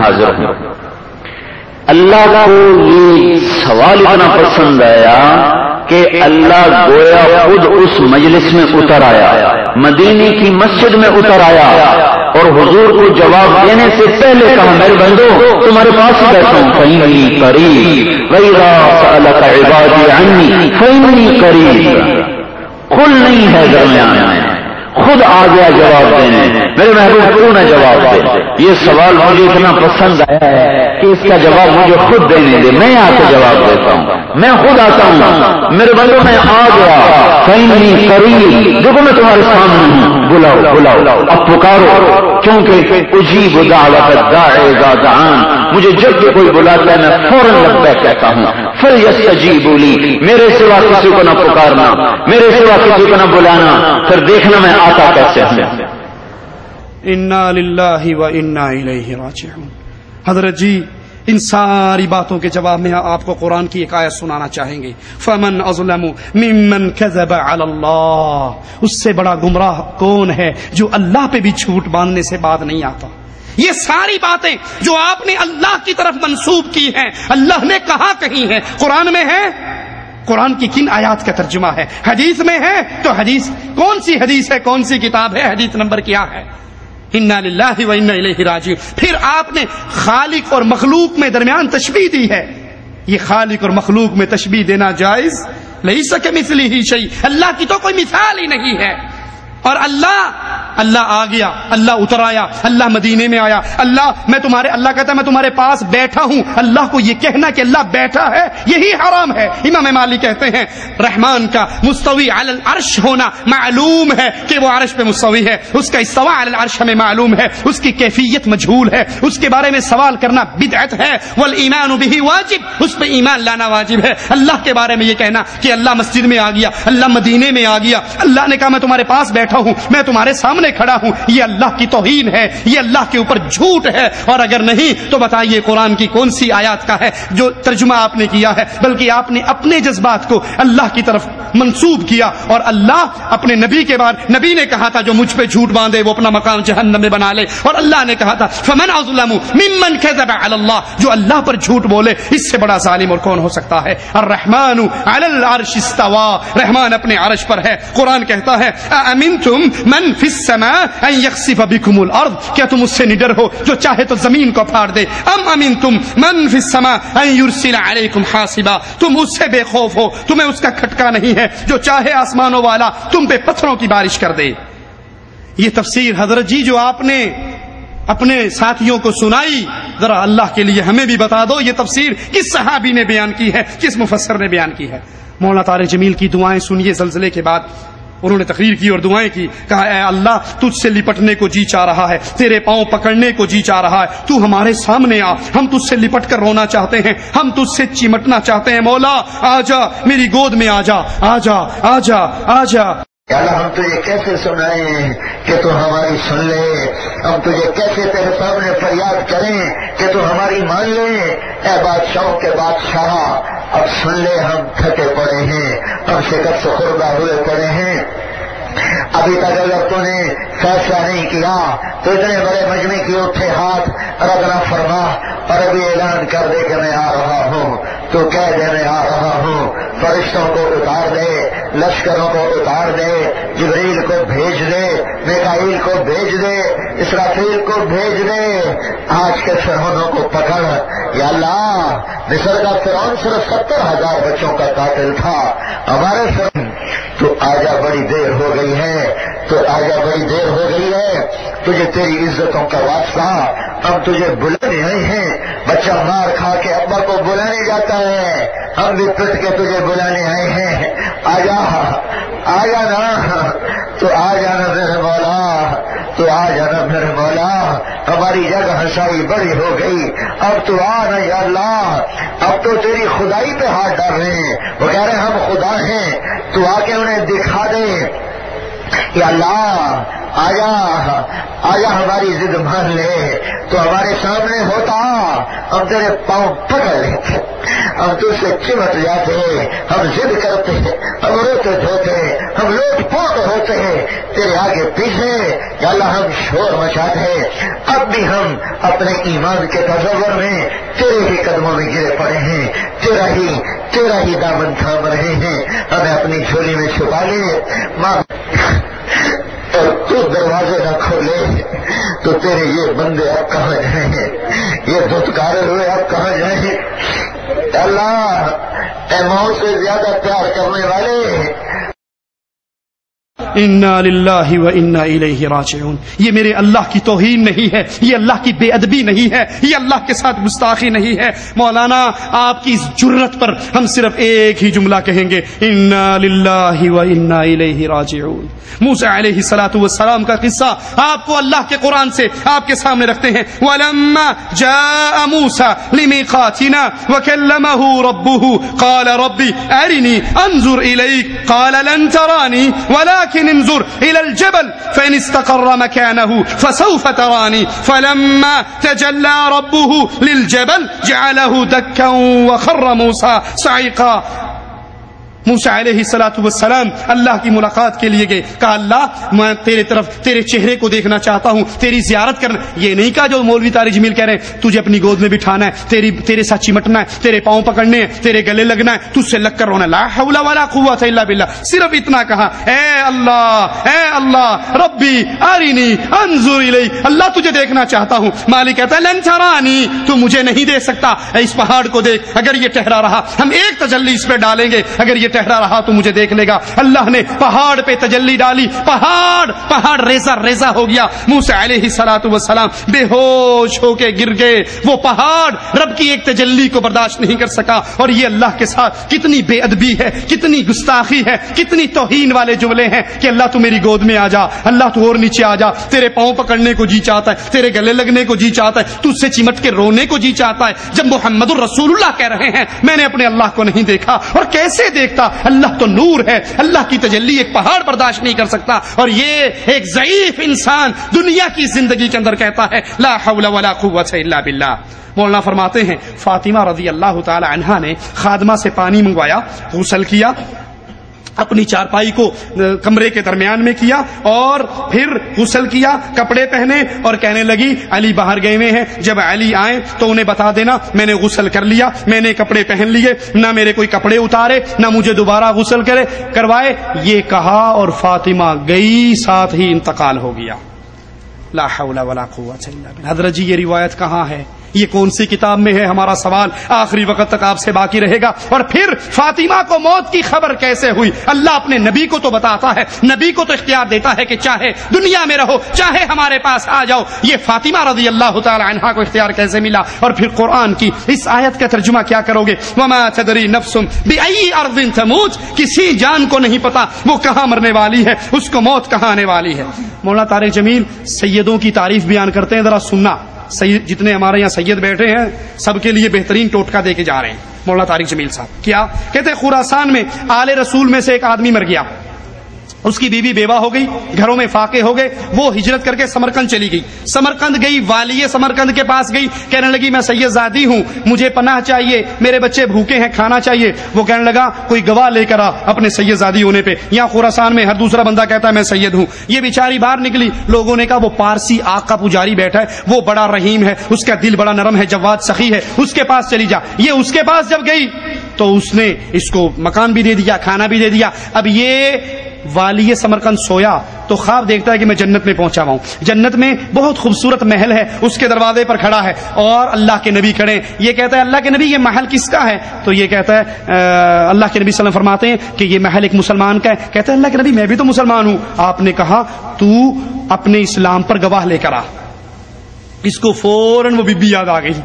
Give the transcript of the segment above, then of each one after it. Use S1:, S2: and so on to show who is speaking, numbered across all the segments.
S1: حاضر ہوں۔ اللہ کو یہ سوال اتنا پسند آیا کہ اللہ گویا خود اس مجلس میں اتر آیا، مدینے کی مسجد میں اتر آیا، اور حضور کو جواب دینے سے پہلے کہا میرے بندو تمہارے پاس ہی بیٹھا ہوں، فإنی قریب وإذا سألک عبادی عنی فإنی قریب، کھل نہیں ہے درمیان میں، خود آ گیا جواب دینے، میرے محبوب کیوں نہ جواب دے؟ یہ سوال مجھے اتنا پسند آیا ہے کہ اس کا جواب مجھے خود دینے دے، میں آ کے جواب دیتا ہوں، میں خود آتا ہوں، میرے بندوں میں آ گیا، فإنی قریب، دیکھو میں تمہارے سامنے ہوں، بلاؤ بلاؤ، اب پکارو، کیونکہ اجیب دعوت الداعی اذا دعان، مجھے جب بھی کوئی بلاتا ہے میں فوراً لبیک کہتا ہوں، فلیستجیبوا لی، میرے سوا کسی کو نہ پکارنا، میرے سوا کسی کو نہ بلانا، پھر دیکھنا میں آتا کیسے ہوں۔
S2: انا للہ و انا الیہ راجعون۔ حضرت جی ان ساری باتوں کے جواب میں آپ کو قرآن کی ایک آیت سنانا چاہیں گے، فمن اظلم ممن کذب علی اللہ، اس سے بڑا گمراہ کون ہے جو اللہ پہ بھی جھوٹ باندھنے سے بات نہیں آتا۔ یہ ساری باتیں جو آپ نے اللہ کی طرف منسوب کی ہیں، اللہ نے کہاں کہی ہیں؟ قرآن میں ہے؟ قرآن کی کن آیات کا ترجمہ ہے؟ حدیث میں ہے؟ تو حدیث کون سی حدیث ہے، کون سی کتاب ہے، حدیث نمبر کیا ہے؟ انا للہ و انا الیہ راجعون۔ پھر آپ نے خالق اور مخلوق میں درمیان تشبیہ دی ہے، یہ خالق اور مخلوق میں تشبیہ دینا جائز؟ لیس کمثلہ شیء، اللہ کی تو کوئی مثال ہی نہیں ہے۔ اور اللہ آ گیا، اللہ اتر آیا، اللہ مدینے میں آیا، اللہ کہتا ہے میں تمہارے پاس بیٹھا ہوں۔ اللہ کو یہ کہنا کہ اللہ بیٹھا ہے یہی حرام ہے۔ امام مالک کہتے ہیں رحمان کا مستوی علی العرش ہونا معلوم ہے کہ وہ عرش پہ مستوی ہے، اس کا استوا علی العرش ہمیں معلوم ہے، اس کی کیفیت مجہول ہے، اس کے بارے میں سوال کرنا بدعت ہے، والایمان بہ واجب، اس پہ ایمان لانا واجب ہے۔ اللہ کے بارے میں یہ کہنا کہ اللہ مسجد میں آ گیا، اللہ مدینے میں آ گیا، اللہ نے کہا میں تمہارے پاس بیٹھا ہوں، میں تمہارے سامنے کھڑا ہوں، یہ اللہ کی توہین ہے، یہ اللہ کے اوپر جھوٹ ہے۔ اور اگر نہیں تو بتائیے قرآن کی کون سی آیات کا ہے جو ترجمہ آپ نے کیا ہے؟ بلکہ آپ نے اپنے جذبات کو اللہ کی طرف منسوب کیا، اور اللہ اپنے نبی کے بعد، نبی نے کہا تھا جو مجھ پہ جھوٹ باندھے وہ اپنا مقام جہنم میں بنا لے، اور اللہ نے کہا تھا فمن اظلم ممن کذب علی اللہ، جو اللہ پر جھوٹ بولے اس سے بڑا ظالم اور کون ہو سکتا ہے؟ الرحمن علی العرش استوى، رحمان اپنے عرش پر ہے۔ قرآن کہتا ہے اامنتم من فی السماء ان یخسف بکم الارض، کیا تم اس سے نڈر ہو جو چاہے تو زمین کو پھاڑ دے؟ ام امنتم من فی السماء ان یرسل علیکم حاصبا، تم اس سے بے خوف ہو، تمہیں اس کا کھٹکا نہیں ہے جو چاہے آسمانوں والا تم پہ پتھروں کی بارش کر دے۔ یہ تفسیر حضرت جی جو آپ نے اپنے ساتھیوں کو سنائی، ذرا اللہ کے لیے ہمیں بھی بتا دو یہ تفسیر کس صحابی نے بیان کی ہے، کس مفسر نے بیان کی ہے؟ مولانا طارق جمیل کی دعائیں سنیے زلزلے کے بعد، انہوں نے تقریر کی اور دعائیں کی، کہا اے اللہ تجھ سے لپٹنے کو جی چاہ رہا ہے، تیرے پاؤں پکڑنے کو جی چاہ رہا ہے، تو ہمارے سامنے آ، ہم تجھ سے لپٹ کر رونا چاہتے ہیں، ہم تجھ سے چمٹنا چاہتے ہیں، مولا آ جا میری گود میں آ جا، آ جا آ جا آ جا۔
S3: اللہ ہم تجھے کیسے سنائیں کہ تو ہماری سن لے، ہم تجھے کیسے تیرے سامنے فریاد کریں کہ تو ہماری مان لے، اے بادشاہوں کے بادشاہ اب سن لے، ہم تھکے پڑے ہیں، ہم شکست سے خوردہ ہوئے پڑے ہیں، ابھی تک اگر تو نے فیصلہ نہیں کیا تو اتنے بڑے مجمع کی اٹھے ہاتھ ردنا فرما اور ابھی اعلان کر دے کہ میں آ رہا ہوں، تو کہہ دے میں آ رہا ہوں، فرشتوں کو اتار دے، لشکروں کو اتار دے، جبریل کو بھیج دے، میکائیل کو بھیج دے، اسرافیل کو بھیج دے، آج کے فرعونوں کو پکڑ۔ یا اللہ مصر کا فرعون صرف 70,000 بچوں کا قاتل تھا، ہمارے فرعون تو آجا بڑی دیر ہو گئی ہے، تو آجا بڑی دیر ہو گئی ہے، تجھے تیری عزتوں کا واسطہ، ہم تجھے بلانے آئے ہیں، بچہ مار کھا کے ابا کو بلانے جاتا ہے، ہم بھی پٹ کے تجھے بلانے آئے ہیں، آجا آجا نا، تو آ جانا میرے مولا، تو آ جانا میرے مولا، ہماری جگ ہنسائی بڑی ہو گئی، اب تو آ نا یا اللہ، اب تو تیری خدائی پہ ہاتھ ڈال رہے ہیں، وہ کہہ رہے ہیں ہم خدا ہیں، تو آ کے انہیں دکھا دے۔ یا اللہ آجا ہماری ضد مان لے، تو ہمارے سامنے ہوتا ہم تیرے پاؤں پکڑ لیتے، ہم تجھ سے چمٹ جاتے، ہم ضد کرتے، ہم روتے دھوتے، ہم لوٹ پوٹ ہوتے ہیں تیرے آگے پیچھے، یا اللہ ہم شور مچاتے، اب بھی ہم اپنے ایمان کے تصور میں تیرے ہی قدموں میں گرے پڑے ہیں، تیرا ہی دامن تھام رہے ہیں، ہمیں اپنی جھولی میں چھپا لے ماں، اور تو دروازے نہ کھولے تو تیرے یہ بندے اب کہاں جائیں، یہ دھتکارے ہوئے اب کہاں جائیں؟ اللہ اے موت سے زیادہ پیار کرنے والے،
S2: انا للہ و انا الیہ راجعون. یہ میرے اللہ کی توہین نہیں ہے، یہ اللہ کی بے ادبی نہیں ہے، یہ اللہ کے ساتھ گستاخی نہیں ہے. مولانا آپ کی اس جرت پر ہم صرف ایک ہی جملہ کہیں گے، انا للہ و انا الیہ راجعون. موسیٰ علیہ الصلوۃ والسلام کا قصہ آپ کو اللہ کے قرآن سے آپ کے سامنے رکھتے ہیں. وَلَمَّا جَاءَ مُوسَىٰ لِمِيقَاتِنَا وَكَلَّمَهُ رَبُّهُ قَالَ رَبِّ أَرِنِي أَنظُرْ إِلَيْكَ قَالَ لَن تَرَانِي وَلَكِنْ انظُرْ إِلَى الْجَبَلِ فَإِنِ اسْتَقَرَّ مَكَانَهُ فَسَوْفَ تَرَانِي فَلَمَّا تَجَلَّىٰ رَبُّهُ لِلْجَبَلِ جَعَلَهُ دَكًّا وَخَرَّ مُوسَىٰ صَعِقًا. موسیٰ علیہ الصلوۃ والسلام اللہ کی ملاقات کے لیے گئے. کہا اللہ میں تیرے طرف تیرے چہرے کو دیکھنا چاہتا ہوں، تیری زیارت کرنا. یہ نہیں کہا جو مولوی طارق جمیل کہہ رہے ہیں تجھے اپنی گود میں بٹھانا ہے، تیرے ساتھ چمٹنا ہے، تیرے پاؤں پکڑنے ہیں، تیرے گلے لگنا ہے، تجھ سے لگ کر رونا. لا حول ولا قوت الا باللہ. صرف اتنا کہا، اے اللہ ربی ارینی انظر الی، اللہ تجھے دیکھنا چاہتا ہوں. مالک کہتا ہے لن ترانی، تو مجھے نہیں دیکھ سکتا. اس پہاڑ کو دیکھ، اگر یہ ٹہرا رہا ہم ایک تجلی اس پہ ڈالیں گے، اگر یہ ٹہرا رہا تو مجھے دیکھ لے گا. اللہ نے پہاڑ پہ تجلی ڈالی، پہاڑ ریزہ ہو گیا. موسیٰ علیہ الصلوۃ والسلام بے ہوش ہو کے گر گئے. وہ پہاڑ رب کی ایک تجلی کو برداشت نہیں کر سکا. اور یہ اللہ کے ساتھ کتنی بے ادبی ہے، کتنی گستاخی ہے، کتنی توہین والے جملے ہیں کہ اللہ تو میری گود میں آ جا، اللہ تو اور نیچے آ جا، تیرے پاؤں پکڑنے کو جی چاہتا ہے، تیرے گلے لگنے کو جی چاہتا ہے، تجھ سے چمٹ کے رونے کو جی چاہتا ہے. جب محمد الرسول اللہ کہہ رہے ہیں میں نے اپنے اللہ کو نہیں دیکھا، اور کیسے دیکھتا؟ اللہ تو نور ہے، اللہ کی تجلی ایک پہاڑ برداشت نہیں کر سکتا. اور یہ ایک ضعیف انسان دنیا کی زندگی کے اندر کہتا ہے لا حول ولا قوت الا باللہ. مولانا فرماتے ہیں فاطمہ رضی اللہ تعالی عنہا نے خادمہ سے پانی منگوایا، غسل کیا، اپنی چارپائی کو کمرے کے درمیان میں کیا، اور پھر غسل کیا، کپڑے پہنے، اور کہنے لگی علی باہر گئے ہوئے ہیں، جب علی آئیں تو انہیں بتا دینا میں نے غسل کر لیا، میں نے کپڑے پہن لیے، نہ میرے کوئی کپڑے اتارے نہ مجھے دوبارہ غسل کروائے. یہ کہا اور فاطمہ گئی، ساتھ ہی انتقال ہو گیا. لا حول ولا قوت الا باللہ. حضرت جی یہ روایت کہاں ہے؟ یہ کون سی کتاب میں ہے؟ ہمارا سوال آخری وقت تک آپ سے باقی رہے گا. اور پھر فاطمہ کو موت کی خبر کیسے ہوئی؟ اللہ اپنے نبی کو تو بتاتا ہے، نبی کو تو اختیار دیتا ہے کہ چاہے دنیا میں رہو، چاہے ہمارے پاس آ جاؤ. یہ فاطمہ رضی اللہ تعالی عنہا کو اختیار کیسے ملا؟ اور پھر قرآن کی اس آیت کا ترجمہ کیا کرو گے؟ وما تدری نفس بأي ارض تموت، کسی جان کو نہیں پتا وہ کہاں مرنے والی ہے، اس کو موت کہاں آنے والی ہے. مولانا طارق جمیل سیدوں کی تعریف بیان کرتے ہیں، ذرا سننا. سید جتنے ہمارے یہاں سید بیٹھے ہیں سب کے لیے بہترین ٹوٹکا دے کے جا رہے ہیں مولانا طارق جمیل صاحب. کیا کہتے ہیں؟ خراسان میں آل رسول میں سے ایک آدمی مر گیا، اس کی بیوی بیوہ ہو گئی، گھروں میں فاقے ہو گئے. وہ ہجرت کر کے سمرقند چلی گئی. سمرقند گئی، والی سمرقند کے پاس گئی، کہنے لگی میں سید زادی ہوں، مجھے پناہ چاہیے، میرے بچے بھوکے ہیں، کھانا چاہیے. وہ کہنے لگا کوئی گواہ لے کر آ اپنے سید زادی ہونے پہ. یہاں خراسان میں ہر دوسرا بندہ کہتا ہے میں سید ہوں. یہ بیچاری باہر نکلی، لوگوں نے کہا وہ پارسی آگ کا پجاری بیٹھا ہے، وہ بڑا رحیم ہے، اس کا دل بڑا نرم ہے، جواد سخی ہے، اس کے پاس چلی جا. یہ اس کے پاس جب گئی تو اس نے اس کو مکان بھی دے دیا، کھانا بھی دے دیا. اب یہ والی سمرقند سویا تو خواب دیکھتا ہے کہ میں جنت میں پہنچا ہوا ہوں. جنت میں بہت خوبصورت محل ہے، اس کے دروازے پر کھڑا ہے اور اللہ کے نبی کھڑے. یہ کہتا ہے اللہ کے نبی یہ محل کس کا ہے؟ تو یہ کہتا ہے اللہ کے نبی صلی اللہ علیہ وسلم فرماتے ہیں کہ یہ محل ایک مسلمان کا ہے. کہتا ہے اللہ کے نبی میں بھی تو مسلمان ہوں. آپ نے کہا تو اپنے اسلام پر گواہ لے کر آ. اس کو فوراً وہ بی بی یاد آ گئی.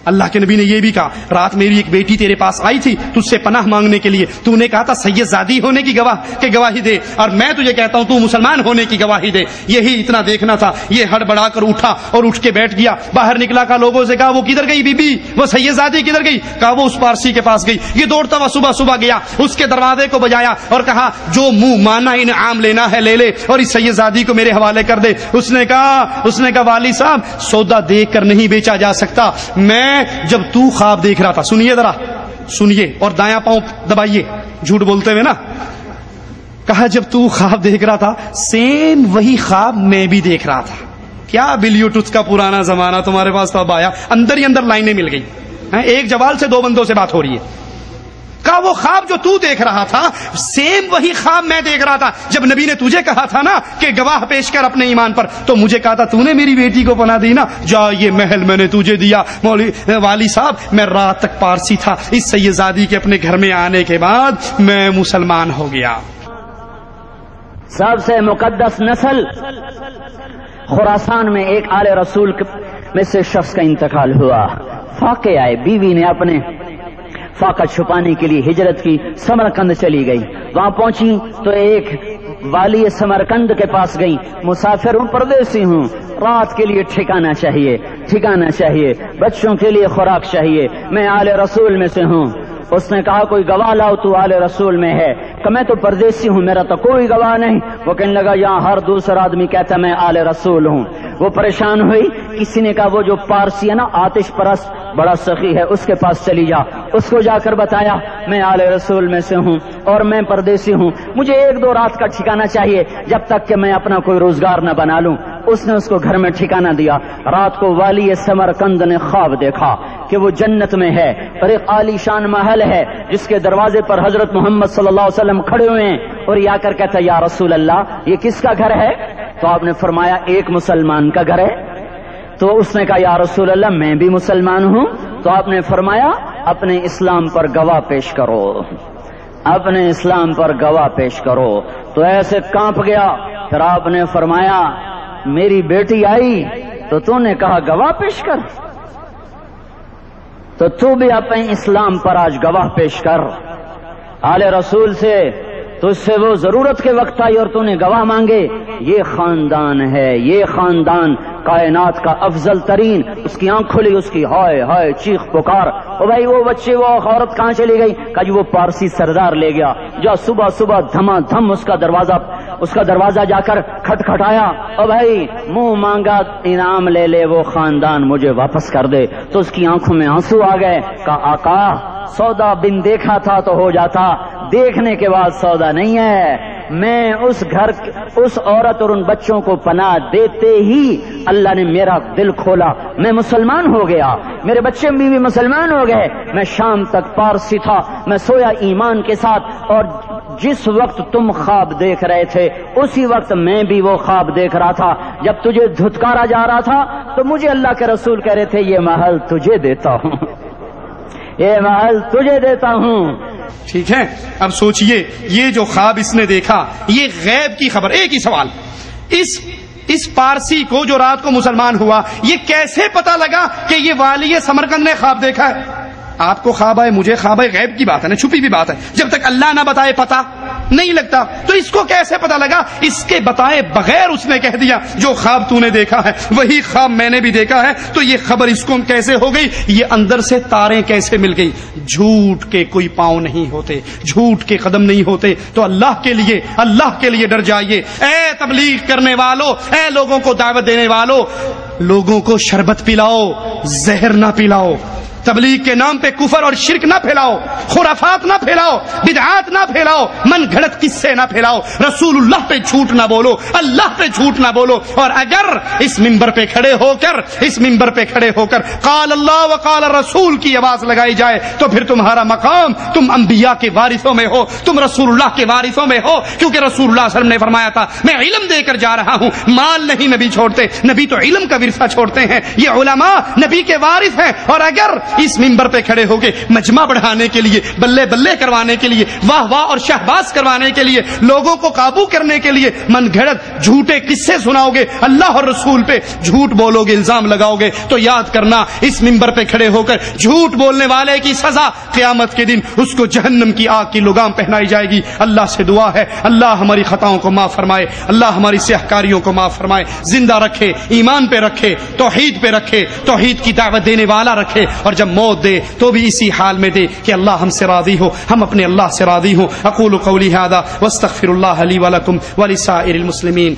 S2: اللہ کے نبی نے یہ بھی کہا رات میری ایک بیٹی تیرے پاس آئی تھی تجھ سے پناہ مانگنے کے لیے, تو نے کہا تھا سید زادی ہونے کی گواہی دے, اور میں تجھے کہتا ہوں تو مسلمان ہونے کی گواہی دے. یہی اتنا دیکھنا تھا. یہ ہڑبڑا کر اٹھا اور اٹھ کے بیٹھ گیا. باہر نکلا, کا لوگوں سے کہا وہ کدھر گئی بی بی, وہ سید زادی کدھر گئی؟ کہا وہ اس پارسی کے پاس گئی. یہ دوڑتا ہوا صبح صبح گیا, اس کے دروازے کو بجایا اور کہا جو منہ مانا انعام لینا ہے لے لے اور اس سید زادی کو میرے حوالے کر دے. اس نے کہا والی صاحب سودا دیکھ کر نہیں بیچا جا سکتا. میں جب تو خواب دیکھ رہا تھا, سنیے ذرا سنیے اور دایاں پاؤں دبائیے جھوٹ بولتے ہوئے نا, کہا جب تو خواب دیکھ رہا تھا سیم وہی خواب میں بھی دیکھ رہا تھا. کیا بلیوٹوتھ کا پرانا زمانہ تمہارے پاس تب آیا, اندر ہی اندر لائنیں مل گئی. ایک جوال سے 2 بندوں سے بات ہو رہی ہے. کہا وہ خواب جو تو دیکھ رہا تھا سیم وہی خواب میں دیکھ رہا تھا. جب نبی نے تجھے کہا تھا نا کہ گواہ پیش کر اپنے ایمان پر, تو مجھے کہا تھا تو نے میری بیٹی کو پناہ دی نا, جا یہ محل میں نے تجھے دیا. والی صاحب میں رات تک پارسی تھا, اس سید زادی کے اپنے گھر میں آنے کے بعد میں مسلمان ہو گیا.
S4: سب سے مقدس نسل خراسان میں ایک آل رسول میں سے شخص کا انتقال ہوا. فاقے آئے, بیوی نے اپنے فاقہ چھپانے کے لیے ہجرت کی, سمرقند چلی گئی. وہاں پہنچی تو ایک والی سمرقند کے پاس گئی. مسافر ہوں, پردیسی ہوں, رات کے لیے ٹھکانہ چاہیے, بچوں کے لیے خوراک چاہیے, میں آل رسول میں سے ہوں. اس نے کہا کوئی گواہ لاؤ تو آل رسول میں ہے. کہ میں تو پردیسی ہوں, میرا تو کوئی گواہ نہیں. وہ کہنے لگا یہاں ہر دوسرا آدمی کہتا میں آل رسول ہوں. وہ پریشان ہوئی. کسی نے کہا وہ جو پارسی ہے نا آتش پرست بڑا سخی ہے, اس کے پاس چلی جا. اس کو جا کر بتایا میں آل رسول میں سے ہوں اور میں پردیسی ہوں, مجھے 1-2 رات کا ٹھکانہ چاہیے جب تک کہ میں اپنا کوئی روزگار نہ بنا لوں. اس نے اس کو گھر میں ٹھکانہ دیا. رات کو والی سمرقند نے خواب دیکھا کہ وہ جنت میں ہے اور ایک عالی شان محل ہے جس کے دروازے پر حضرت محمد صلی اللہ علیہ وسلم کھڑے ہوئے ہیں, اور یہ آ کر کہتا یا رسول اللہ یہ کس کا گھر ہے؟ تو آپ نے فرمایا ایک مسلمان کا گھر ہے. تو اس نے کہا یا رسول اللہ میں بھی مسلمان ہوں. تو آپ نے فرمایا اپنے اسلام پر گواہ پیش کرو, اپنے اسلام پر گواہ پیش کرو. تو ایسے کانپ گیا. پھر آپ نے فرمایا میری بیٹی آئی تو تو نے کہا گواہ پیش کر, تو تو بھی اپنے اسلام پر آج گواہ پیش کر. آل رسول سے تو اس سے وہ ضرورت کے وقت آئی اور تو نے گواہ مانگے. یہ خاندان ہے, یہ خاندان کائنات کا افضل ترین. اس کی آنکھ کھلی, اس کی ہائے ہائے چیخ پکار, او بھائی وہ بچے وہ عورت کہاں چلی گئی؟ کہا جی وہ پارسی سردار لے گیا. جو صبح صبح دھما دھم اس کا دروازہ جا کر کھٹکھٹایا, او بھائی منہ مانگا انعام لے لے, وہ خاندان مجھے واپس کر دے. تو اس کی آنکھوں میں آنسو آ گئے. کہا آقا سودا بن دیکھا تھا تو ہو جاتا, دیکھنے کے بعد سودا نہیں ہے. میں اس گھر اس عورت اور ان بچوں کو پناہ دیتے ہی اللہ نے میرا دل کھولا, میں مسلمان ہو گیا, میرے بچے بھی مسلمان ہو گئے. میں شام تک پارسی تھا, میں سویا ایمان کے ساتھ, اور جس وقت تم خواب دیکھ رہے تھے اسی وقت میں بھی وہ خواب دیکھ رہا تھا. جب تجھے دھتکارا جا رہا تھا تو مجھے اللہ کے رسول کہہ رہے تھے یہ محل تجھے دیتا ہوں, یہ محل تجھے دیتا ہوں.
S2: ٹھیک ہے, اب سوچئے یہ جو خواب اس نے دیکھا یہ غیب کی خبر. ایک ہی سوال, اس پارسی کو جو رات کو مسلمان ہوا یہ کیسے پتا لگا کہ یہ والی سمرقند نے خواب دیکھا ہے؟ آپ کو خواب آئے, مجھے خواب آئے, غیب کی بات ہے نا, چھپی بھی بات ہے. جب تک اللہ نہ بتائے پتا نہیں لگتا. تو اس کو کیسے پتا لگا؟ اس کے بتائے بغیر اس نے کہہ دیا جو خواب تو نے دیکھا ہے وہی خواب میں نے بھی دیکھا ہے. تو یہ خبر اس کو کیسے ہو گئی؟ یہ اندر سے تاریں کیسے مل گئی؟ جھوٹ کے کوئی پاؤں نہیں ہوتے, جھوٹ کے قدم نہیں ہوتے. تو اللہ کے لیے ڈر جائیے. اے تبلیغ کرنے والو, اے لوگوں کو دعوت دینے والو, لوگوں کو شربت پلاؤ, زہر نہ پلاؤ. تبلیغ کے نام پہ کفر اور شرک نہ پھیلاؤ, خرافات نہ پھیلاؤ, بدعات نہ پھیلاؤ, من گھڑت قصے نہ پھیلاؤ. رسول اللہ پہ جھوٹ نہ بولو, اللہ پہ جھوٹ نہ بولو. اور اگر اس منبر پہ کھڑے ہو کر قال اللہ و قال رسول کی آواز لگائی جائے تو پھر تمہارا مقام, تم انبیاء کے وارثوں میں ہو, تم رسول اللہ کے وارثوں میں ہو. کیونکہ رسول اللہ صلی اللہ علیہ وسلم نے فرمایا تھا میں علم دے کر جا رہا ہوں, مال نہیں نبی چھوڑتے, نبی تو علم کا ورثہ چھوڑتے ہیں. یہ علماء نبی کے وارث ہیں. اور اگر اس منبر پہ کھڑے ہو کے مجمع بڑھانے کے لیے، بلے بلے کروانے کے لیے، واہ واہ اور شہباز کروانے کے لیے، لوگوں کو قابو کرنے کے لیے من گھڑت جھوٹے قصے سناؤ گے، اللہ اور رسول پہ جھوٹ بولو گے، الزام لگاؤ گے، تو یاد کرنا اس منبر پہ کھڑے ہو کر جھوٹ بولنے والے کی سزا قیامت کے دن اس کو جہنم کی آگ کی لگام پہنائی جائے گی۔ اللہ سے دعا ہے اللہ ہماری خطاؤں کو معاف فرمائے، اللہ ہماری سیاہکاریوں کو معاف فرمائے، زندہ رکھے، ایمان پہ رکھے، توحید پہ رکھے، توحید کی دعوت دینے والا رکھے، اور جب موت دے تو بھی اسی حال میں دے کہ اللہ ہم سے راضی ہو، ہم اپنے اللہ سے راضی ہوں۔ اقول قولی ھذا واستغفر اللہ لی ولکم ولسائر المسلمین